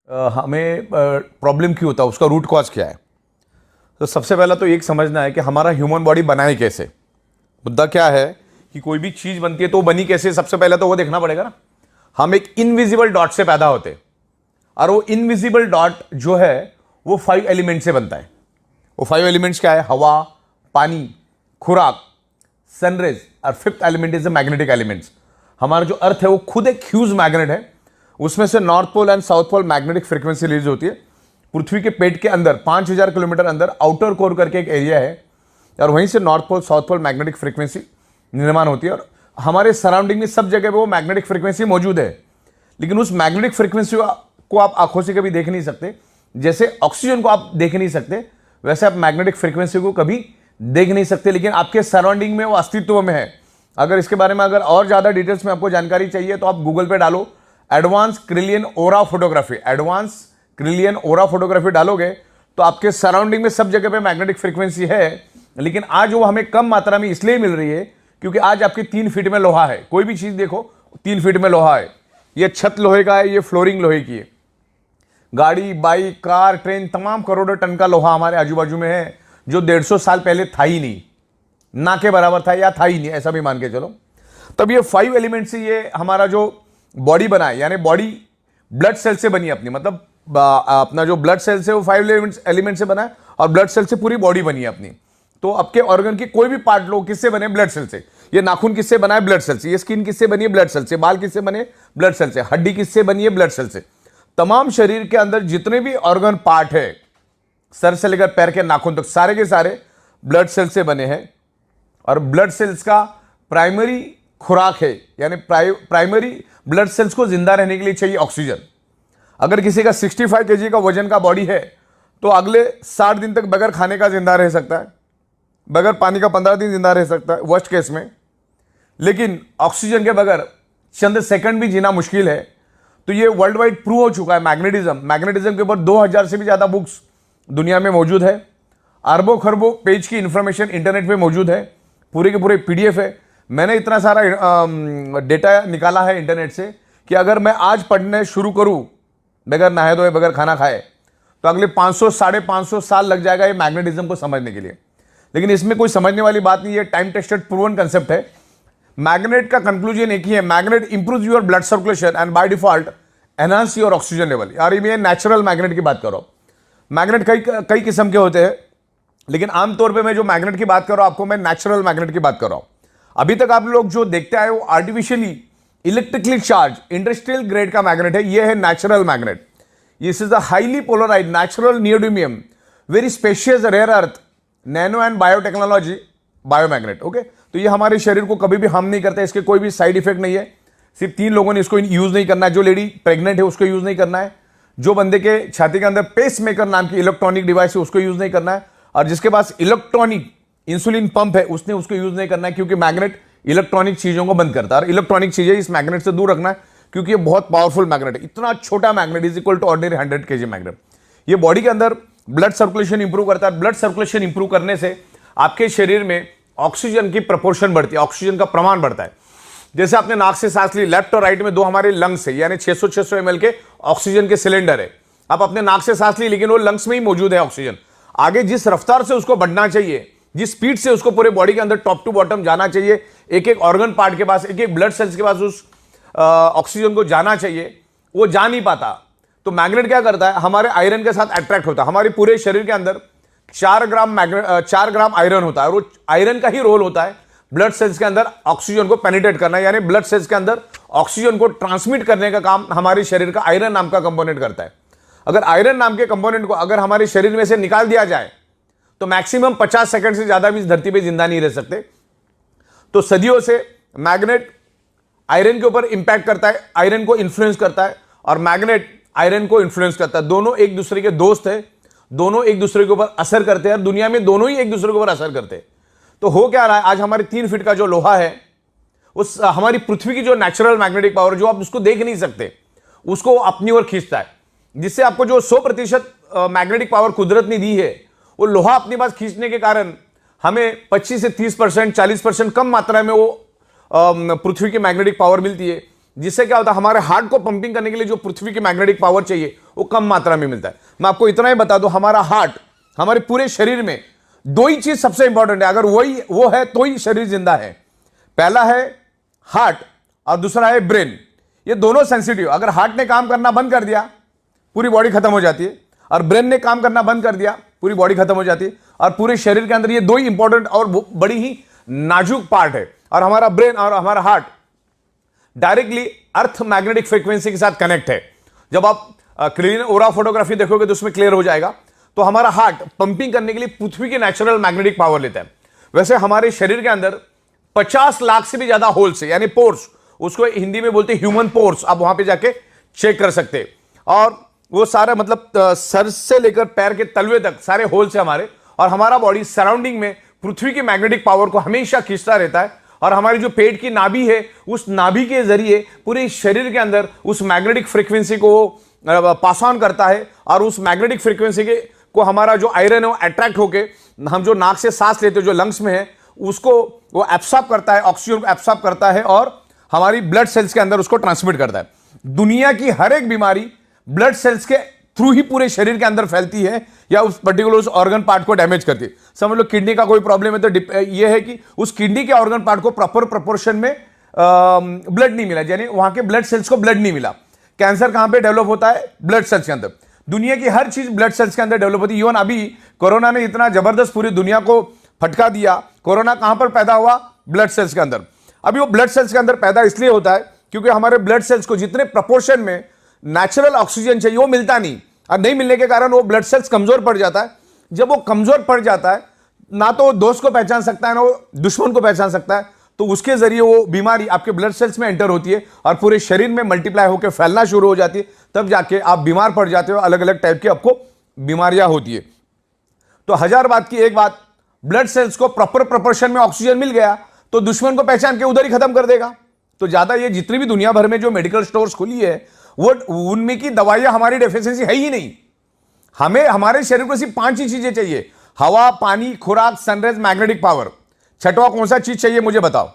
हमें प्रॉब्लम क्यों होता है, उसका रूट कॉज क्या है। तो सबसे पहला तो एक समझना है कि हमारा ह्यूमन बॉडी बनाए कैसे। मुद्दा क्या है कि कोई भी चीज बनती है तो वो बनी कैसे, सबसे पहले तो वो देखना पड़ेगा ना। हम एक इनविजिबल डॉट से पैदा होते हैं और वो इनविजिबल डॉट जो है वो 5 एलिमेंट से बनता है। वो 5 एलिमेंट्स क्या है? हवा, पानी, खुराक, सनरेज और 5th element is the magnetic elements. हमारा जो अर्थ है वो खुद एक ह्यूज मैग्नेट है। उसमें से north pole and south pole magnetic frequency release होती है। पृथ्वी के पेट के अंदर 5000 किलोमीटर अंदर आउटर कोर करके एक एरिया है और वहीं से north pole south pole magnetic frequency निर्माण होती है। और हमारे सराउंडिंग में सब जगह पे वो मैग्नेटिक फ्रीक्वेंसी मौजूद है, लेकिन उस मैग्नेटिक फ्रीक्वेंसी को आप आंखों से कभी देख नहीं सकते। जैसे ऑक्सीजन को आप देख नहीं सकते, वैसे आप मैग्नेटिक फ्रीक्वेंसी को कभी देख नहीं सकते, लेकिन आपके सराउंडिंग में वो अस्तित्व में है। अगर इसके बारे में अगर और ज्यादा डिटेल्स में आपको जानकारी चाहिए तो आप गूगल पे डालो एडवांस क्रिलियन ओरा फोटोग्राफी। एडवांस क्रिलियन ओरा फोटोग्राफी डालोगे तो आपके सराउंडिंग में सब जगह पे मैग्नेटिक फ्रीक्वेंसी है, लेकिन आज वो हमें कम मात्रा में इसलिए मिल रही है क्योंकि आज आपके 3 फीट में लोहा है। कोई भी चीज देखो 3 फीट में लोहा है। ये छत लोहे का है, ये फ्लोरिंग लोहे की है। गाड़ी, बाइक, कार, ट्रेन, तमाम करोड़ों टन का लोहा हमारे आजू बाजू में है जो 150 साल पहले था ही नहीं, ना के बराबर था या था ही नहीं, ऐसा भी मान के चलो। तब ये 5 एलिमेंट से ये हमारा जो बॉडी बना है, यानी बॉडी ब्लड सेल से बनी है अपनी, मतलब अपना जो ब्लड सेल से वो 5 एलिमेंट से बना है और ब्लड सेल से पूरी बॉडी बनी है अपनी। तो आपके ऑर्गन की कोई भी पार्ट लो, किससे बने? ब्लड सेल से। ये नाखून किससे बना है? ब्लड सेल से। ये स्किन किससे बनी है? ब्लड सेल से। बाल किससे बने? ब्लड सेल से। हड्डी किससे बनी है? ब्लड सेल से। तमाम शरीर के अंदर जितने भी ऑर्गन पार्ट है, सर से लेकर पैर के नाखून तक, सारे के सारे ब्लड सेल से बने हैं। और ब्लड सेल्स का प्राइमरी खुराक है, यानी प्राइमरी ब्लड सेल्स को जिंदा रहने के लिए चाहिए ऑक्सीजन। अगर किसी का 65 kg का वजन का बॉडी है तो अगले 60 दिन तक बगैर खाने का जिंदा रह सकता है, बगैर पानी का 15 दिन जिंदा रह सकता है वर्स्ट केस में। लेकिन ऑक्सीजन के बगैर चंद सेकंड भी जीना मुश्किल है। तो ये वर्ल्ड वाइड प्रूव हो चुका है। मैग्नेटिज्म के ऊपर 2000 से भी ज्यादा बुक्स दुनिया में मौजूद है। अरबों खरबों पेज की इंफॉर्मेशन इंटरनेट पे मौजूद है, पूरे के पूरे PDF है। मैंने इतना सारा डेटा निकाला है इंटरनेट से कि अगर मैं आज पढ़ने शुरू करूं बगैर नहाए धोए, बगैर खाना खाए, तो अगले 500 550 साल लग जाएगा ये मैग्नेटिज्म को समझने के लिए। लेकिन इसमें कोई समझने वाली बात नहीं है, टाइम टेस्टेड प्रूवन कंसेप्ट है। मैग्नेट का कंक्लूजन एक ही है, magnet improve your blood circulation and by default enhance your oxygen level. यार ये नेचुरल मैग्नेट की बात करो। मैग्नेट कई किस्म के होते हैं, लेकिन आमतौर पे मैं जो मैग्नेट की बात कर रहा हूं आपको, मैं नेचुरल मैग्नेट की बात कर रहा हूं। अभी तक आप लोग जो देखते आए वो artificially electrically charge industrial grade का मैग्नेट है। ये है natural magnet. This is a highly polarised natural neodymium very specious rare earth nano and biotechnology biomagnet. Okay, तो ये हमारे शरीर को कभी भी हार्म नहीं करता है, इसके कोई भी साइड इफेक्ट नहीं है। सिर्फ 3 लोगों ने इसको यूज नहीं करना है। जो लेडी प्रेग्नेंट है उसको यूज नहीं करना है, जो बंदे के छाती के अंदर पेस मेकर नाम की इलेक्ट्रॉनिक डिवाइस है उसको यूज नहीं करना है, और जिसके पास इलेक्ट्रॉनिक इंसुलिन पंप है उसने उसको यूज नहीं करना है, क्योंकि मैग्नेट इलेक्ट्रॉनिक चीजों को बंद करता है। और इलेक्ट्रॉनिक चीजें इस मैग्नेट से दूर रखना है, क्योंकि ये बहुत पावरफुल मैग्नेट है। इतना छोटा magnet is equal to ordinary 100 kg magnet. ये बॉडी के अंदर ब्लड सर्कुलेशन इंप्रूव करता है। ब्लड सर्कुलेशन इंप्रूव करने से आपके शरीर में ऑक्सीजन की प्रपोर्शन बढ़ती है, ऑक्सीजन का प्रमाण बढ़ता है। जैसे आपने नाक से सांस ली, लेफ्ट और राइट में 2 हमारे लंग्स है, यानी 600 ml के ऑक्सीजन के सिलेंडर है। आप अपने नाक से सांस ली, लेकिन वो लंग्स में ही मौजूद है ऑक्सीजन। आगे जिस रफ्तार से उसको बढ़ना चाहिए, जिस स्पीड से उसको पूरे बॉडी के अंदर टॉप टू बॉटम जाना चाहिए, एक एक ऑर्गन पार्ट के पास, एक एक ब्लड सेल्स के पास उस ऑक्सीजन को जाना चाहिए, वो जा नहीं पाता। तो मैग्नेट क्या करता है? हमारे आयरन के साथ अट्रैक्ट होता है। हमारे पूरे शरीर के अंदर 4 ग्राम आयरन होता है, और वो आयरन का ही रोल होता है ब्लड सेल्स के अंदर ऑक्सीजन को पेनिट्रेट करना, यानी ब्लड सेल्स के अंदर ऑक्सीजन को ट्रांसमिट करने का काम हमारे शरीर का आयरन नाम का कंपोनेंट करता है। अगर आयरन नाम के कंपोनेंट को अगर हमारे शरीर में से निकाल दिया जाए तो मैक्सिमम 50 सेकंड से ज्यादा भी इस धरती पे जिंदा नहीं रह सकते। तो सदियों से मैग्नेट आयरन के ऊपर इंपैक्ट करता है, आयरन को इन्फ्लुएंस करता है, और मैग्नेट आयरन को इन्फ्लुएंस करता है। दोनों एक दूसरे के दोस्त है, दोनों एक दूसरे के ऊपर असर करते हैं, और दुनिया में दोनों ही एक दूसरे के ऊपर असर करते हैं। तो हो क्या रहा है, आज हमारे 3 फीट का जो लोहा है, उस हमारी पृथ्वी की जो नेचुरल मैग्नेटिक पावर, जो आप उसको देख नहीं सकते, उसको अपनी ओर खींचता है, जिससे आपको जो 100% मैग्नेटिक पावर कुदरत ने दी है, वो लोहा अपनी पास खींचने के कारण हमें 25 से 30%, 40% कम मात्रा में वो पृथ्वी की मैग्नेटिक पावर मिलती है। जिससे क्या होता है, हमारे हार्ट को पंपिंग करने के लिए जो पृथ्वी की मैग्नेटिक पावर चाहिए वो कम मात्रा में मिलता है। मैं आपको इतना ही बता दूं, हमारा हार्ट, हमारे पूरे शरीर में दो ही चीज सबसे इंपॉर्टेंट है, अगर वो है तो ही शरीर जिंदा है। पहला है हार्ट और दूसरा है ब्रेन। ये दोनों सेंसिटिव, अगर हार्ट ने काम करना बंद कर दिया पूरी बॉडी खत्म हो जाती है, और ब्रेन ने काम करना बंद कर दिया पूरी बॉडी खत्म हो जाती है। और पूरे शरीर के अंदर ये दो ही इंपॉर्टेंट और बड़ी ही नाजुक पार्ट है। और हमारा ब्रेन और हमारा heart directly earth magnetic frequency के साथ कनेक्ट है। जब आप क्लीन ओरा फोटोग्राफी देखोगे तो उसमें क्लियर हो जाएगा। तो हमारा हार्ट पंपिंग करने के लिए पृथ्वी की नेचुरल मैग्नेटिक पावर लेता है। वैसे हमारे शरीर के अंदर 50 लाख से भी ज्यादा होल्स है, यानी पोर्स, उसको हिंदी में बोलते हैं ह्यूमन पोर्स। आप वहां पे जाके चेक कर सकते हैं। और वो सारा मतलब सर से लेकर पैर के तलवे तक सारे होल्स है हमारे। और हमारा बॉडी सराउंडिंग में पृथ्वी की मैग्नेटिक पावर को हमेशा खींचता रहता है। और हमारी जो पेट की नाभि है, उस नाभि के जरिए पूरे शरीर के अंदर उस मैग्नेटिक फ्रीक्वेंसी को पास ऑन करता है। और उस मैग्नेटिक फ्रीक्वेंसी के को हमारा जो आयरन है वो अट्रैक्ट होके, हम जो नाक से सांस लेते हैं जो लंग्स में है, उसको वो एब्सॉर्ब करता है, ऑक्सीजन को एब्सॉर्ब करता है और हमारी ब्लड सेल्स के अंदर उसको ट्रांसमिट करता है। दुनिया की हर एक बीमारी ब्लड सेल्स के थ्रू ही पूरे शरीर के अंदर फैलती है या उस पर्टिकुलर उस ऑर्गन पार्ट को डैमेज करती है। समझ लो किडनी का कोई प्रॉब्लम है तो ये है कि उस किडनी के ऑर्गन पार्ट को प्रॉपर प्रोपोर्शन में ब्लड नहीं मिला, यानी वहां के ब्लड सेल्स को ब्लड नहीं मिला। कैंसर कहां पे डेवलप होता है? ब्लड सेल्स के अंदर। दुनिया की हर चीज ब्लड सेल्स के अंदर डेवलप होती है। इवन अभी कोरोना ने इतना जबरदस्त पूरी दुनिया को फटका दिया। कोरोना कहां पर पैदा हुआ? ब्लड सेल्स के अंदर। अभी वो ब्लड सेल्स के अंदर पैदा इसलिए होता है क्योंकि हमारे ब्लड सेल्स को जितने प्रपोर्शन में नेचुरल ऑक्सीजन चाहिए वो मिलता नहीं, और नहीं मिलने के कारण वो ब्लड सेल्स कमजोर पड़ जाता है। जब वो कमजोर पड़ जाता है, ना तो वो दोस्त को पहचान सकता है ना वो दुश्मन को पहचान सकता है, तो उसके जरिए वो बीमारी आपके ब्लड सेल्स में एंटर होती है और पूरे शरीर में मल्टीप्लाई होकर फैलना शुरू हो जाती है। तब जाके आप बीमार पड़ जाते हो, अलग अलग टाइप की आपको बीमारियां होती है। तो हजार बात की एक बात, ब्लड सेल्स को प्रॉपर प्रोपोर्शन में ऑक्सीजन मिल गया तो दुश्मन को पहचान के उधर ही खत्म कर देगा। तो ज्यादा ये जितनी भी दुनिया भर में जो मेडिकल स्टोर्स खुली है वो उनमें की दवाइयां हमारी डेफिशिएंसी है ही नहीं। हमें हमारे शरीर को सिर्फ 5 ही चीजें चाहिए: हवा, पानी, खुराक, सनराइज, मैग्नेटिक पावर। छठवां कौन सा चीज चाहिए मुझे बताओ?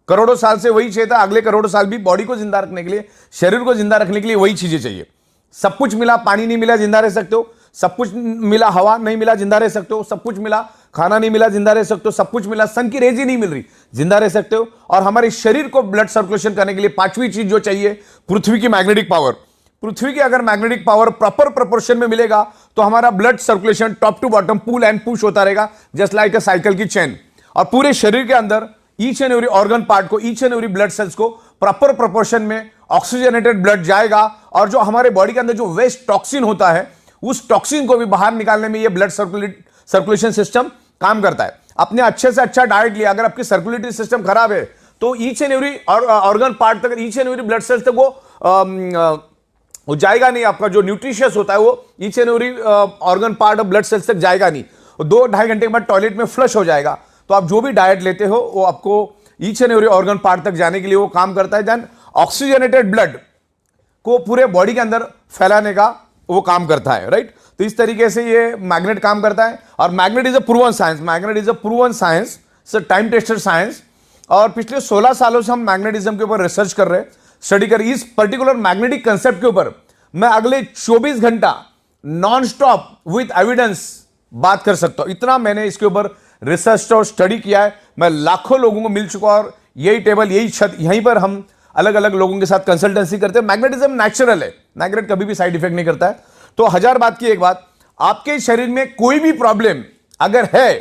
करोड़ों साल से वही चाहिए था, अगले करोड़ों साल भी बॉडी को जिंदा रखने के लिए, शरीर को जिंदा रखने के लिए वही चीजें चाहिए। सब कुछ मिला, पानी नहीं मिला जिंदा रह सकते हो। सब कुछ मिला, हवा नहीं मिला जिंदा रह सकते हो। सब कुछ मिला, खाना नहीं मिला जिंदा रह सकते हो। सब कुछ मिला, सन की रेज ही नहीं मिल रही, जिंदा रह सकते हो। और हमारे शरीर को ब्लड सर्कुलेशन करने के लिए 5वीं चीज जो चाहिए, पृथ्वी की मैग्नेटिक पावर। पृथ्वी की अगर मैग्नेटिक पावर प्रॉपर प्रोपोर्शन में मिलेगा तो हमारा blood circulation top to bottom pull and push होता रहेगा, जस्ट लाइक अ साइकिल की चेन। और पूरे शरीर के अंदर each and every organ part को, each and every blood cells को प्रॉपर प्रोपोर्शन में ऑक्सीजनेटेड ब्लड जाएगा। और जो हमारे बॉडी के अंदर जो वेस्ट टॉक्सिन होता है, उस टॉक्सिन को भी बाहर निकालने में ये ब्लड सर्कुलेशन सिस्टम काम करता है। अपने अच्छे से अच्छा डाइट लिया, अगर आपकी सर्कुलेटरी सिस्टम खराब है तो each and every organ part तक, each and every blood cells तक वो जाएगा नहीं। आपका जो न्यूट्रिशियस होता है वो each and every organ part of blood cells तक जाएगा नहीं। 2-2.5 घंटे के बाद टॉयलेट में फ्लश हो जाएगा। तो आप जो भी डाइट लेते हो वो आपको each and every organ part तक जाने के लिए वो काम करता है। देन ऑक्सीजनेटेड ब्लड को पूरे बॉडी के अंदर फैलाने का वो काम करता है, राइट। तो इस तरीके से ये मैग्नेट काम करता है। और magnet is a proven science, magnet is a proven science, time tested science. और पिछले 16 सालों से हम मैग्नेटिज्म के ऊपर रिसर्च कर रहे हैं, स्टडी कर रहे हैं। इस पर्टिकुलर मैग्नेटिक कंसेप्ट के ऊपर मैं अगले 24 घंटा नॉन स्टॉप विथ एविडेंस बात कर सकता हूं। इतना मैंने इसके ऊपर रिसर्च और स्टडी किया है। मैं लाखों लोगों को मिल चुका और यही टेबल, यही छत, यहीं पर हम अलग अलग लोगों के साथ कंसल्टेंसी करते हैं। मैग्नेटिज्म नेचुरल है, मैग्नेट कभी भी साइड इफेक्ट नहीं करता है। तो हजार बात की एक बात, आपके शरीर में कोई भी प्रॉब्लम अगर है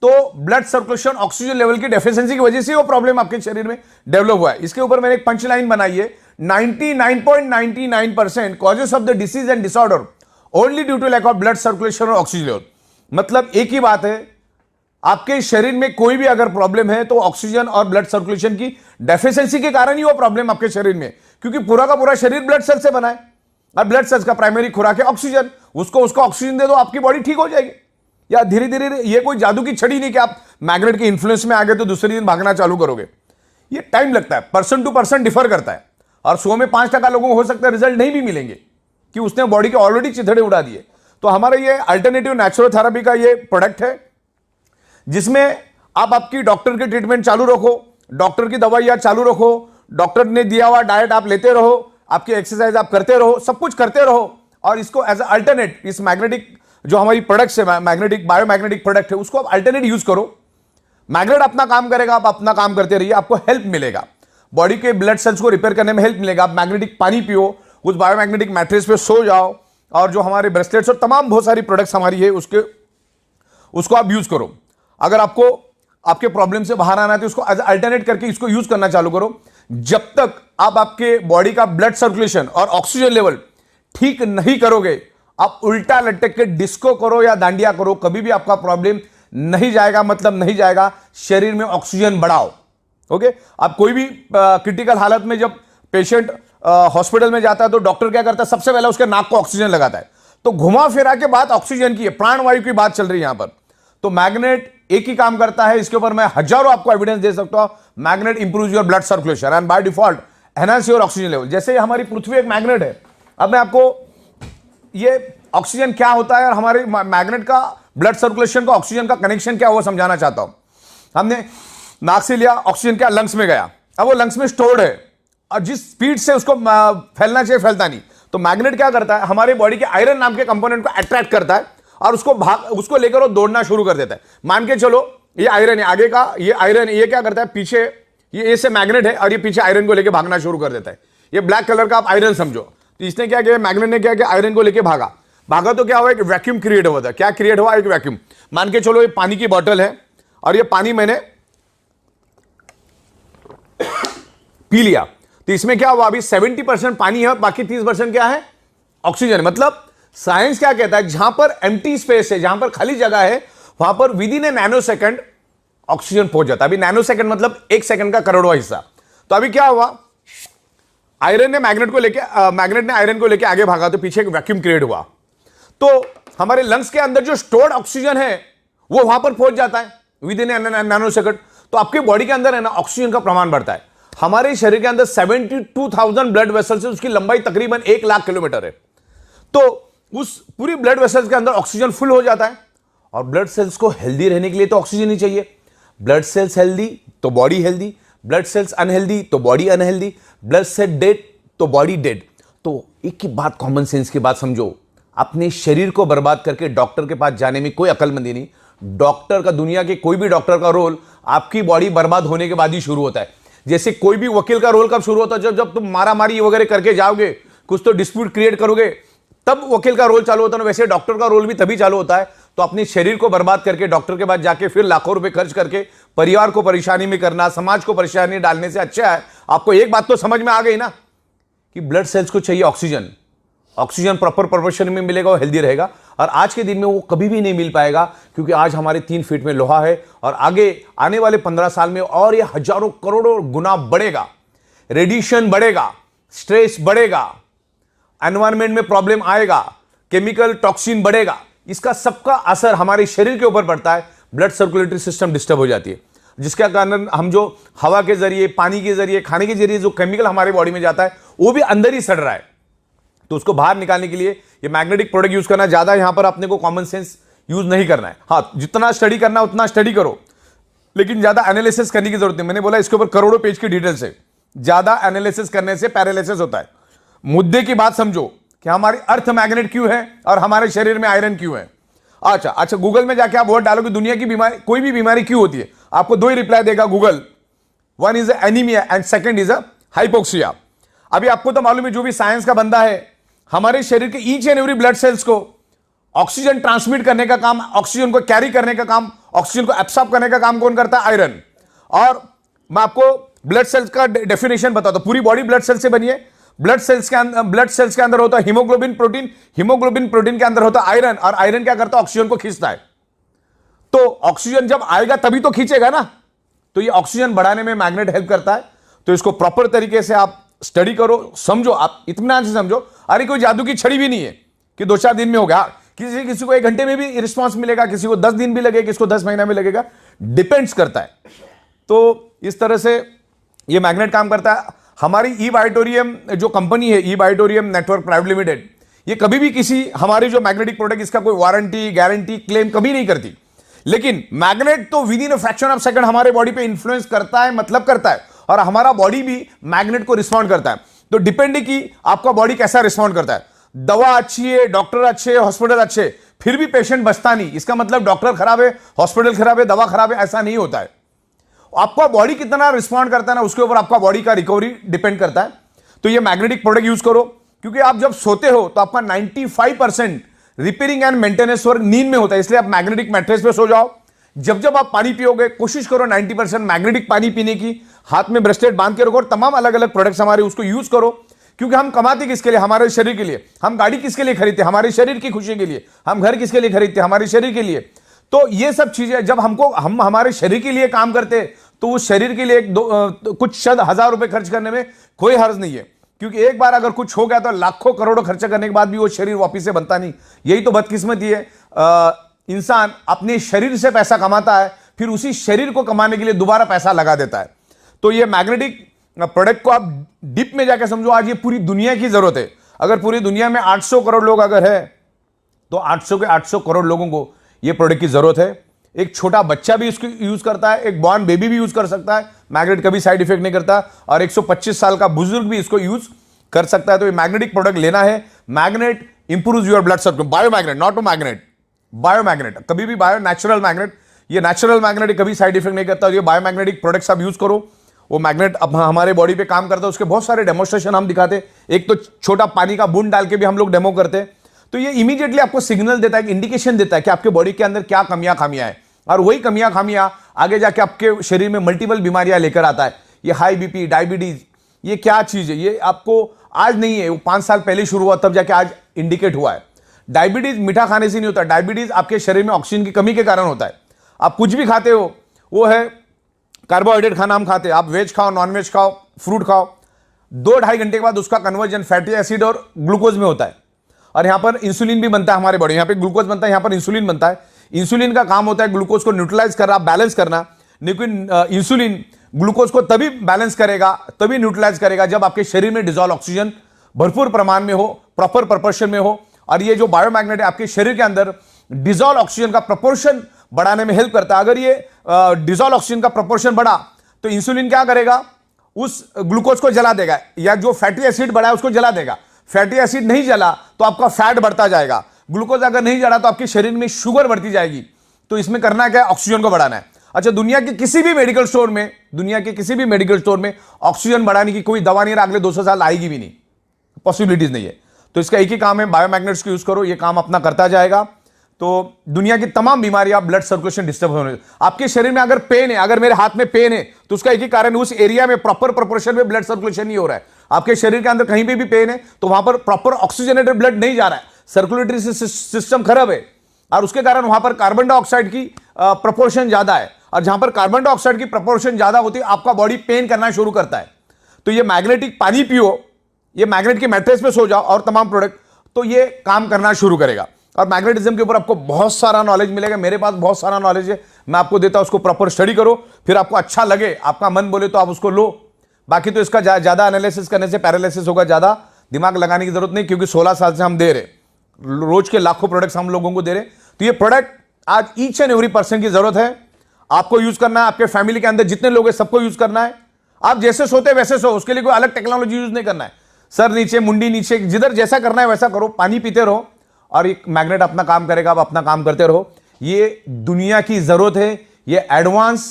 तो ब्लड सर्कुलेशन, ऑक्सीजन लेवल की डेफिशिएंसी की वजह से वो प्रॉब्लम आपके शरीर में डेवलप हुआ है। इसके ऊपर मैंने एक पंच लाइन बनाई है, 99.99% causes of the disease and disorder only due to lack of blood circulation और ऑक्सीजन लेवल। मतलब एक ही बात है, आपके शरीर में कोई भी अगर प्रॉब्लम है तो ऑक्सीजन और ब्लड सर्कुलेशन की डेफिशिएंसी के कारण ही वो प्रॉब्लम आपके शरीर में, क्योंकि पूरा का पूरा शरीर ब्लड सेल से बना है और ब्लड सेल्स का प्राइमरी खुराक है ऑक्सीजन। उसको ऑक्सीजन दे दो, आपकी बॉडी ठीक हो जाएगी। या धीरे धीरे, ये कोई जादू की छड़ी नहीं कि आप मैग्नेट के इन्फ्लुएंस में आ गए तो दूसरे दिन भागना चालू करोगे। ये टाइम लगता है, पर्सन टू पर्सन डिफर करता है। और 100 में 5% लोगों को हो सकता है रिजल्ट नहीं भी मिलेंगे कि उसने बॉडी के ऑलरेडी चिथड़े उड़ा दिए। तो हमारा ये अल्टरनेटिव नेचुरोथेरेपी का ये प्रोडक्ट है, जिसमें आप आपकी डॉक्टर की ट्रीटमेंट चालू रखो, डॉक्टर की दवाइयां चालू रखो, डॉक्टर ने दिया हुआ डाइट आप लेते रहो, आपकी एक्सरसाइज आप करते रहो, सब कुछ करते रहो, और इसको एज अल्टरनेट इस मैग्नेटिक जो हमारी प्रोडक्ट्स है, मैग्नेटिक बायोमैग्नेटिक प्रोडक्ट है, उसको आप अल्टरनेट यूज करो। मैग्नेट अपना काम करेगा, आप अपना काम करते रहिए, आपको हेल्प मिलेगा, बॉडी के ब्लड सेल्स को रिपेयर करने में हेल्प मिलेगा। आप मैग्नेटिक पानी पियो, उस बायोमैग्नेटिक मैट्रेस पे सो जाओ, और जो हमारे ब्रेसलेट्स और तमाम बहुत सारी प्रोडक्ट्स हमारी है उसको आप यूज करो। अगर आपको आपके प्रॉब्लम से बाहर आना है तो उसको अल्टरनेट करके इसको यूज करना चालू करो। जब तक आप आपके बॉडी का ब्लड सर्कुलेशन और ऑक्सीजन लेवल ठीक नहीं करोगे, आप उल्टा लटक के डिस्को करो या दांडिया करो, कभी भी आपका प्रॉब्लम नहीं जाएगा, मतलब नहीं जाएगा। शरीर में ऑक्सीजन बढ़ाओ। ओके, आप कोई भी क्रिटिकल हालत में जब पेशेंट हॉस्पिटल में जाता है तो डॉक्टर क्या करता है, सबसे पहले उसके नाक को ऑक्सीजन लगाता है। तो घुमा फिरा के बात ऑक्सीजन की है, प्राणवायु की बात चल रही है यहां पर। तो मैग्नेट एक ही काम करता है, इसके ऊपर मैं हजारों आपको एविडेंस दे सकता हूं। Magnet improve your blood circulation and by default enhance your oxygen level. जैसे हमारी पृथ्वी एक मैग्नेट है, अब मैं आपको ये ऑक्सीजन क्या होता है और हमारे मैग्नेट का ब्लड सर्कुलेशन का ऑक्सीजन का कनेक्शन क्या हुआ समझाना चाहता हूं। हमने नाक से लिया, ऑक्सीजन क्या लंग्स में गया, अब वो लंग्स में स्टोर्ड है और जिस स्पीड से उसको फैलना चाहिए फैलता नहीं। तो मैग्नेट क्या करता है, हमारे बॉडी के आयरन नाम के कंपोनेंट को अट्रैक्ट करता है और उसको लेकर वो दौड़ना शुरू कर देता है। मान के चलो ये आयरन है, आगे का ये आयरन, ये क्या करता है, पीछे ये से मैग्नेट है और ये पीछे आयरन को लेकर भागना शुरू कर देता है। ये ब्लैक कलर का आप आयरन समझो। तो इसने क्या किया, मैग्नेट ने क्या किया, आयरन को लेकर भागा तो क्या हुआ, एक वैक्यूम क्रिएट हुआ था। क्या क्रिएट हुआ, एक वैक्यूम। मान के चलो ये पानी की बोतल है और ये पानी मैंने पी लिया, तो इसमें क्या हुआ, अभी 70% पानी है, बाकी 30% क्या है, ऑक्सीजन। मतलब साइंस क्या कहता है, जहां पर एम्प्टी स्पेस है, जहां पर खाली जगह है, वहां पर with in A nano second oxygen पहुंच जाता है। अभी नैनो सेकंड मतलब 1 सेकंड का करोड़वां हिस्सा। तो अभी क्या हुआ, आयरन ने मैग्नेट ने आयरन को लेकर आगे भागा तो पीछे एक वैक्यूम क्रिएट हुआ। तो हमारे लंग्स के अंदर जो स्टोर्ड ऑक्सीजन है वो वहां पर पहुंच जाता है विद इन नैनो सेकंड। तो आपके बॉडी के अंदर है ना, ऑक्सीजन का प्रमाण बढ़ता है। हमारे शरीर के अंदर 72,000 ब्लड वेसल्स है, उसकी लंबाई तकरीबन 1 लाख किलोमीटर है। तो उस पूरी ब्लड वेसल्स के अंदर ऑक्सीजन फुल हो जाता है। और ब्लड सेल्स को हेल्दी रहने के लिए तो ऑक्सीजन ही चाहिए। ब्लड सेल्स हेल्दी तो body healthy, blood cells unhealthy तो body unhealthy, blood cell dead तो बॉडी डेड। तो एक ही बात, कॉमन सेंस की बात समझो, अपने शरीर को बर्बाद करके डॉक्टर के पास जाने में कोई अक्लमंदी नहीं। डॉक्टर का, दुनिया के कोई भी डॉक्टर का रोल आपकी बॉडी बर्बाद होने के बाद ही शुरू होता है। जैसे कोई भी वकील का रोल कब शुरू होता है, जब तुम मारामारी वगैरह करके जाओगे, कुछ तो डिस्प्यूट क्रिएट करोगे, तब वकील का रोल चालू होता है। वैसे डॉक्टर का रोल भी तभी चालू होता है। तो अपने शरीर को बर्बाद करके डॉक्टर के पास जाके फिर लाखों रुपए खर्च करके परिवार को परेशानी में करना, समाज को परेशानी डालने से अच्छा है आपको एक बात तो समझ में आ गई ना कि ब्लड सेल्स को चाहिए ऑक्सीजन। ऑक्सीजन प्रॉपर प्रोपोर्शन में मिलेगा, वो हेल्दी रहेगा। और आज के दिन में वो कभी भी नहीं मिल पाएगा, क्योंकि आज हमारे 3 फीट में लोहा है और आगे आने वाले 15 साल में और ये हजारों करोड़ों गुना बढ़ेगा। रेडिएशन बढ़ेगा, स्ट्रेस बढ़ेगा, एनवायरमेंट में प्रॉब्लम आएगा, केमिकल टॉक्सिन बढ़ेगा। इसका सबका असर हमारे शरीर के ऊपर पड़ता है। ब्लड सर्कुलेटरी सिस्टम डिस्टर्ब हो जाती है, जिसके कारण हम जो हवा के जरिए, पानी के जरिए, खाने के जरिए जो केमिकल हमारे बॉडी में जाता है वो भी अंदर ही सड़ रहा है। तो उसको बाहर निकालने के लिए ये मैग्नेटिक प्रोडक्ट यूज करना, ज्यादा यहां पर अपने को कॉमन सेंस यूज नहीं करना है। हाँ, जितना स्टडी करना है उतना स्टडी करो, लेकिन ज्यादा एनालिसिस करने की जरूरत नहीं। मैंने बोला इसके ऊपर करोड़ों पेज की डिटेल्स है। ज्यादा एनालिसिस करने से पैरालिसिस होता है। मुद्दे की बात समझो कि हमारी अर्थ मैग्नेट क्यों है और हमारे शरीर में आयरन क्यों है। अच्छा, गूगल में जाके आप वर्ड डालोगे दुनिया की बीमारी, कोई भी बीमारी क्यों होती है, आपको 2 ही रिप्लाई देगा Google. One is anaemia and second is hypoxia. अभी आपको तो मालूम है, जो भी साइंस का बंदा है, हमारे शरीर के each and every blood cells को ऑक्सीजन ट्रांसमिट करने का काम, ऑक्सीजन को कैरी करने का काम, ऑक्सीजन को एब्सॉर्ब करने का काम कौन करता है, आयरन। और मैं आपको ब्लड सेल्स का डेफिनेशन बताता हूं। पूरी बॉडी ब्लड सेल्स से बनी है। ब्लड सेल्स के अंदर होता है हीमोग्लोबिन प्रोटीन, हीमोग्लोबिन प्रोटीन के अंदर होता है आयरन, और आयरन क्या करता है, ऑक्सीजन को खींचता है। तो ऑक्सीजन जब आएगा तभी तो खींचेगा ना। तो ये ऑक्सीजन बढ़ाने में मैग्नेट हेल्प करता है। तो इसको प्रॉपर तरीके से आप स्टडी करो, समझो, आप इत्मीनान से समझो। अरे कोई जादू की छड़ी भी नहीं है कि 2-4 दिन में होगा। किसी को 1 घंटे में भी रिस्पॉन्स मिलेगा, किसी को 10 दिन भी लगेगा, किसी को 10 महीना में लगेगा, डिपेंड्स करता है। तो इस तरह से ये मैग्नेट काम करता है। हमारी ई बायोटोरियम जो कंपनी है, ई बायोटोरियम नेटवर्क प्राइवेट लिमिटेड, ये कभी भी किसी हमारी जो मैग्नेटिक प्रोडक्ट, इसका कोई वारंटी, गारंटी, क्लेम कभी नहीं करती। लेकिन मैग्नेट तो with in a fraction of second हमारे बॉडी पे इंफ्लुएंस करता है, मतलब करता है। और हमारा बॉडी भी मैग्नेट को रिस्पॉन्ड करता है। तो डिपेंड कि आपका बॉडी कैसा रिस्पॉन्ड करता है। दवा अच्छी है, डॉक्टर अच्छे है, हॉस्पिटल अच्छे, फिर भी पेशेंट बचता नहीं, इसका मतलब डॉक्टर खराब है, हॉस्पिटल खराब है, दवा खराब है, ऐसा नहीं होता है। आपका बॉडी कितना रिस्पॉन्ड करता है ना, उसके ऊपर आपका बॉडी का रिकवरी डिपेंड करता है। तो ये मैग्नेटिक प्रोडक्ट यूज करो, क्योंकि आप जब सोते हो तो आपका 95% रिपेयरिंग एंड मेंटेनेंस वर्क नींद में होता है, इसलिए आप मैग्नेटिक मैट्रेस पे सो जाओ। जब जब आप पानी पियोगे कोशिश करो 90% मैग्नेटिक पानी पीने की, हाथ में ब्रेसलेट बांध के रखो, और तमाम अलग अलग प्रोडक्ट्स हमारे उसको यूज करो। क्योंकि हम कमाते किसके लिए? हमारे शरीर के लिए। हम गाड़ी किसके लिए खरीदते? हमारे शरीर की खुशी के लिए। हम घर किसके लिए खरीदते? हमारे शरीर के लिए। तो ये सब चीजें जब हम हमारे शरीर के लिए काम करते हैं, तो उस शरीर के लिए कुछ शत हजार रुपए खर्च करने में कोई हर्ज नहीं है। क्योंकि एक बार अगर कुछ हो गया तो लाखों करोड़ों खर्चा करने के बाद भी वो शरीर वापिस से बनता नहीं। यही तो बदकिस्मती है। इंसान अपने शरीर से पैसा कमाता है, फिर उसी शरीर को कमाने के लिए दोबारा पैसा लगा देता है। तो ये मैग्नेटिक प्रोडक्ट को आप डीप में जाकर समझो, आज ये पूरी दुनिया की जरूरत है। अगर पूरी दुनिया में 800 करोड़ लोग अगर है, तो 800 के 800 करोड़ लोगों को ये प्रोडक्ट की जरूरत है। एक छोटा बच्चा भी इसको यूज करता है, एक बॉर्न बेबी भी यूज कर सकता है, मैग्नेट कभी साइड इफेक्ट नहीं करता, और 125 साल का बुजुर्ग भी इसको यूज कर सकता है। तो ये मैग्नेटिक प्रोडक्ट लेना है। Magnet improves your blood circulation. Biomagnet, not a magnet, biomagnet, कभी भी बायो, नेचुरल मैग्नेट। ये नेचुरल मैग्नेट कभी साइड इफेक्ट नहीं करता। ये बायोमैग्नेटिक प्रोडक्ट्स आप यूज करो। वो मैग्नेट अब हमारे बॉडी पे काम करता है, उसके बहुत सारे डेमोस्ट्रेशन हम दिखाते। एक तो छोटा पानी का बूंद डाल के भी हम लोग डेमो करते हैं। तो ये इमीडिएटली आपको सिग्नल देता है, इंडिकेशन देता है कि आपके बॉडी के अंदर क्या कमियां खामियां है, और वही कमियां खामियां आगे जाके आपके शरीर में मल्टीपल बीमारियां लेकर आता है। ये हाई बीपी, डायबिटीज, ये क्या चीज है? ये आपको आज नहीं है, वो 5 साल पहले शुरू हुआ, तब जाके आज इंडिकेट हुआ है। डायबिटीज मीठा खाने से नहीं होता, डायबिटीज आपके शरीर में ऑक्सीजन की कमी के कारण होता है। आप कुछ भी खाते हो, वो है कार्बोहाइड्रेट खाना हम खाते हैं, आप वेज खाओ, नॉन वेज खाओ, फ्रूट खाओ, 2-2.5 घंटे के बाद उसका कन्वर्जन फैटी एसिड और ग्लूकोज में होता है। और यहां पर इंसुलिन भी बनता है हमारे बॉडी, यहां पे ग्लूकोज बनता है, यहां पर इंसुलिन बनता है। इंसुलिन का काम होता है ग्लूकोज को न्यूट्रलाइज करना, बैलेंस करना। लेकिन इंसुलिन ग्लूकोज को तभी बैलेंस करेगा, तभी न्यूट्रलाइज करेगा, जब आपके शरीर में डिजॉल्व ऑक्सीजन भरपूर प्रमाण में हो, प्रॉपर प्रोपोर्शन में हो। और ये जो बायोमैग्नेट है आपके शरीर के अंदर डिजॉल्व ऑक्सीजन का प्रोपोर्शन बढ़ाने में हेल्प करता है। अगर ये डिजॉल्व ऑक्सीजन का प्रोपोर्शन बढ़ा तो इंसुलिन क्या करेगा? उस ग्लूकोज को जला देगा, या जो फैटी एसिड बढ़ा है उसको जला देगा। फैटी एसिड नहीं जला तो आपका फैट बढ़ता जाएगा। ग्लूकोज अगर नहीं जला तो आपके शरीर में शुगर बढ़ती जाएगी। तो इसमें करना क्या है? ऑक्सीजन को बढ़ाना है। अच्छा, दुनिया के किसी भी मेडिकल स्टोर में ऑक्सीजन बढ़ाने की कोई दवा नहीं है, अगले 200 साल आएगी भी नहीं, पॉसिबिलिटीज नहीं है। तो इसका एक ही काम है, बायोमैग्नेट्स को यूज करो, ये काम अपना करता जाएगा। तो दुनिया की तमाम बीमारियां, ब्लड सर्कुलेशन डिस्टर्ब होने, आपके शरीर में अगर पेन है, अगर मेरे हाथ में पेन है, तो उसका एक ही कारण है, उस एरिया में प्रॉपर प्रोपोर्शन में ब्लड सर्कुलेशन नहीं हो रहा है। आपके शरीर के अंदर कहीं पे भी पेन है तो वहां पर प्रॉपर ऑक्सीजनेटेड ब्लड नहीं जा रहा है, सर्कुलेटरी सिस्टम खराब है, और उसके कारण वहां पर कार्बन डाइऑक्साइड की प्रोपोर्शन ज्यादा है। और जहां पर कार्बन डाइऑक्साइड की प्रोपोर्शन ज्यादा होती है, आपका बॉडी पेन करना शुरू करता है। तो ये मैग्नेटिक पानी पियो, ये मैग्नेट के मैट्रेस पे सो जाओ, और तमाम प्रोडक्ट, तो ये काम करना शुरू करेगा। और मैग्नेटिज्म के ऊपर आपको बहुत सारा नॉलेज मिलेगा, मेरे पास बहुत सारा नॉलेज है, मैं आपको देता हूं, उसको प्रॉपर स्टडी करो, फिर आपको अच्छा लगे, आपका मन बोले तो आप उसको लो। बाकी तो इसका ज्यादा एनालिसिस करने से पैरालिसिस होगा, ज्यादा दिमाग लगाने की जरूरत नहीं, क्योंकि 16 साल से हम दे रहे, रोज के लाखों प्रोडक्ट्स हम लोगों को दे रहे। तो ये प्रोडक्ट आज ईच एंड एवरी पर्सन की जरूरत है, आपको यूज करना है, आपके फैमिली के अंदर जितने लोग हैं सबको यूज करना है। आप जैसे सोते वैसे सो, उसके लिए कोई अलग टेक्नोलॉजी यूज नहीं करना है। सर नीचे, मुंडी नीचे, जिधर जैसा करना है वैसा करो, पानी पीते रहो, और एक मैग्नेट अपना काम करेगा, आप अपना काम करते रहो। ये दुनिया की जरूरत है, ये एडवांस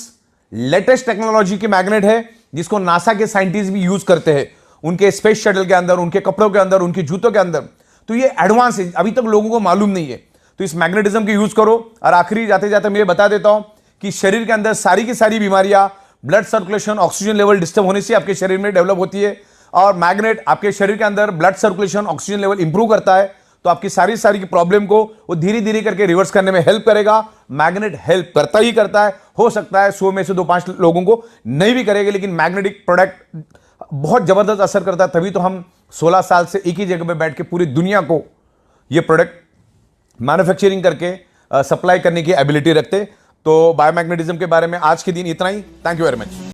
लेटेस्ट टेक्नोलॉजी की मैग्नेट है, जिसको नासा के साइंटिस्ट भी यूज करते हैं उनके स्पेस शटल के अंदर, उनके कपड़ों के अंदर, उनके जूतों के अंदर। तो ये एडवांस है, अभी तक लोगों को मालूम नहीं है। तो इस मैग्नेटिज्म की यूज करो। और आखिरी जाते जाते मैं बता देता हूं कि शरीर के अंदर सारी की सारी बीमारियां blood circulation, oxygen level disturb होने से आपके शरीर में डेवलप होती है, और मैग्नेट आपके शरीर के अंदर blood circulation, oxygen level improve करता है। तो आपकी सारी की प्रॉब्लम को वो धीरे धीरे करके रिवर्स करने में हेल्प करेगा। मैग्नेट हेल्प करता ही करता है। हो सकता है 100 में से 2-5 लोगों को नहीं भी करेगा, लेकिन मैग्नेटिक प्रोडक्ट बहुत जबरदस्त असर करता है। तभी तो हम 16 साल से एक ही जगह पे बैठ के पूरी दुनिया को ये प्रोडक्ट मैन्युफैक्चरिंग करके सप्लाई करने की एबिलिटी रखते। तो बायोमैग्नेटिज्म के बारे में आज के दिन इतना ही। Thank you very much.